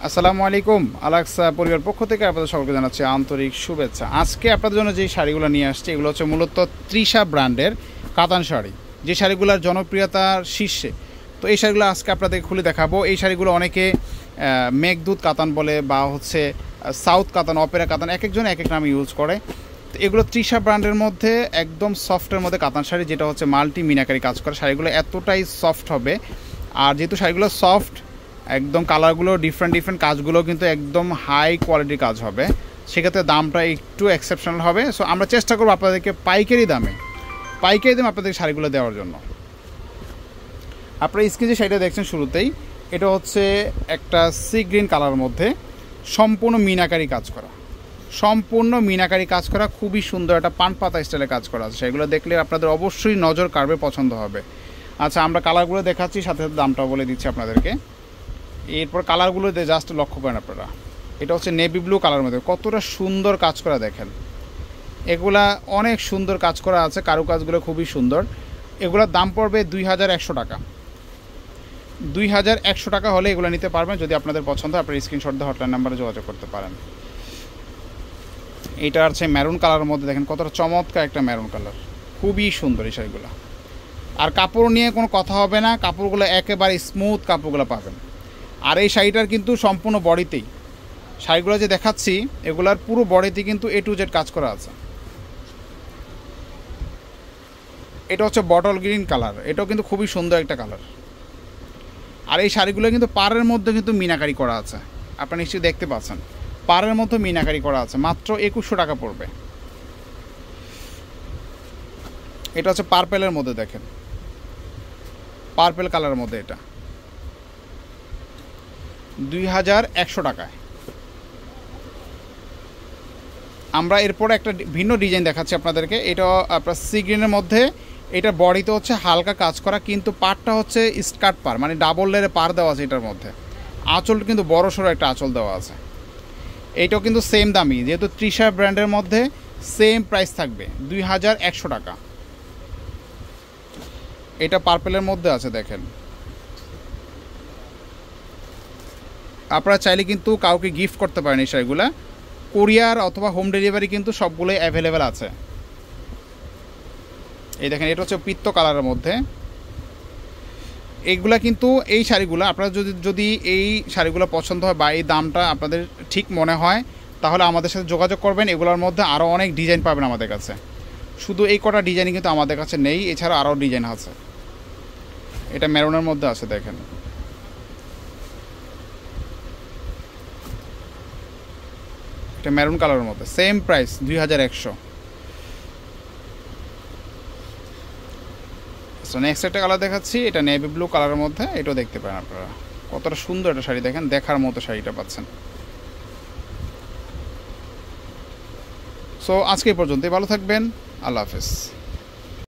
আসসালামু আলাইকুম। আলাক্সা পরিবার পক্ষ থেকে আপনাদের সকলকে জানাচ্ছি আন্তরিক শুভেচ্ছা। আজকে আপনাদের জন্য যে শাড়িগুলো নিয়ে আসছি এগুলো হচ্ছে মূলত তৃষা ব্র্যান্ডের কাতান শাড়ি, যে শাড়িগুলোর জনপ্রিয়তার শীর্ষে। তো এই শাড়িগুলো আজকে আপনাদের খুলে দেখাবো। এই শাড়িগুলো অনেকে মেঘদূত কাতান বলে বা হচ্ছে সাউথ কাতান, অপেরা কাতান, এক একজন এক এক নাম ইউজ করে। তো এগুলো তৃষা ব্র্যান্ডের মধ্যে একদম সফটের মধ্যে কাতান শাড়ি, যেটা হচ্ছে মাল্টি মিনাকারি কাজ করে। শাড়িগুলো এতটাই সফট হবে, আর যেহেতু শাড়িগুলো সফট, একদম কালারগুলো ডিফারেন্ট কাজগুলো কিন্তু একদম হাই কোয়ালিটির কাজ হবে, সেক্ষেত্রে দামটা একটু এক্সেপশনাল হবে। সো আমরা চেষ্টা করবো আপনাদেরকে পাইকারি দামে আপনাদের শাড়িগুলো দেওয়ার জন্য। আপনারা স্ক্রিনে যে শাড়িটা দেখছেন শুরুতেই, এটা হচ্ছে একটা সি গ্রিন কালারের মধ্যে সম্পূর্ণ মিনাকারি কাজ করা, খুবই সুন্দর একটা পান পাতা স্টাইলে কাজ করা আছে। সেগুলো দেখলে আপনাদের অবশ্যই নজর কাড়বে, পছন্দ হবে। আচ্ছা, আমরা কালারগুলো দেখাচ্ছি, সাথে সাথে দামটাও বলে দিচ্ছি আপনাদেরকে। এরপর কালারগুলো জাস্ট লক্ষ্য করেন আপনারা। এটা হচ্ছে নেভি ব্লু কালারের মধ্যে কতটা সুন্দর কাজ করা দেখেন। এগুলা অনেক সুন্দর কাজ করা আছে, কারুকাজগুলো খুবই সুন্দর। এগুলোর দাম পড়বে 2100 টাকা। 2100 টাকা হলে এগুলো নিতে পারবেন। যদি আপনাদের পছন্দ হয় আপনার স্ক্রিনশট দিয়ে হটলাইন নাম্বারে যোগাযোগ করতে পারেন। এটা হচ্ছে মেরুন কালারের মধ্যে দেখেন কতটা চমৎকার একটা মেরুন কালার, খুবই সুন্দর এই শাড়িগুলো। আর কাপড় নিয়ে কোনো কথা হবে না, কাপড়গুলো একেবারে স্মুথ কাপড়গুলো পাবেন। আর এই শাড়িটার কিন্তু সম্পূর্ণ বডিতেই, শাড়িগুলো যে দেখাচ্ছি এগুলার পুরো বডিতে কিন্তু A to Z কাজ করা আছে। এটা হচ্ছে বটল গ্রিন কালার, এটাও কিন্তু খুবই সুন্দর একটা কালার। আর এই শাড়িগুলো কিন্তু পাড়ের মধ্যে কিন্তু মিনাকারি করা আছে, আপনারা নিশ্চয়ই দেখতে পাচ্ছেন। পাড়ের মধ্যে মিনাকারি করা আছে, মাত্র 2100 টাকা পড়বে। এটা হচ্ছে পার্পেলের মধ্যে, দেখেন পার্পেল কালারের মধ্যে, এটা 2100 টাকায়। আমরা এরপরে একটা ভিন্ন ডিজাইন দেখাচ্ছি আপনাদেরকে। এটা আপনার সি গ্রিনের মধ্যে, এটা বডিতে হচ্ছে হালকা কাজ করা, কিন্তু পাড়টা হচ্ছে স্কার্ট পাড়, মানে ডাবল লেয়ারে পাড় দেওয়া আছে এটার মধ্যে। আঁচলটা কিন্তু বড় সড়ো একটা আঁচল দেওয়া আছে। এইটাও কিন্তু সেম দামি, যেহেতু তৃষা ব্র্যান্ডের মধ্যে সেম প্রাইস থাকবে 2100 টাকা। এটা পার্পেলের মধ্যে আছে দেখেন। আপনারা চাইলে কিন্তু কাউকে গিফট করতে পারেন এই শাড়িগুলো। কোরিয়ার অথবা হোম ডেলিভারি কিন্তু সবগুলোই অ্যাভেলেবেল আছে। এই দেখেন, এটা হচ্ছে পিত্ত কালারের মধ্যে। এইগুলা কিন্তু এই শাড়িগুলো আপনারা যদি এই শাড়িগুলো পছন্দ হয় বা এই দামটা আপনাদের ঠিক মনে হয়, তাহলে আমাদের সাথে যোগাযোগ করবেন। এগুলোর মধ্যে আরও অনেক ডিজাইন পাবেন আমাদের কাছে। শুধু এই কটা ডিজাইনই কিন্তু আমাদের কাছে নেই, এছাড়া আরও ডিজাইন আছে। এটা মেরুনের মধ্যে আছে দেখেন। এটা মেরুন কালারের মধ্যে, সেম প্রাইস 2100। সো নেক্সট একটা কালার দেখাচ্ছি, এটা নেভি ব্লু কালারের মধ্যে। এটাও দেখতে পারেন আপনারা, কতটা সুন্দর একটা শাড়ি দেখেন, দেখার মতো শাড়িটা পাচ্ছেন। সো আজকে এই পর্যন্তই, ভালো থাকবেন, আল্লাহ হাফেজ।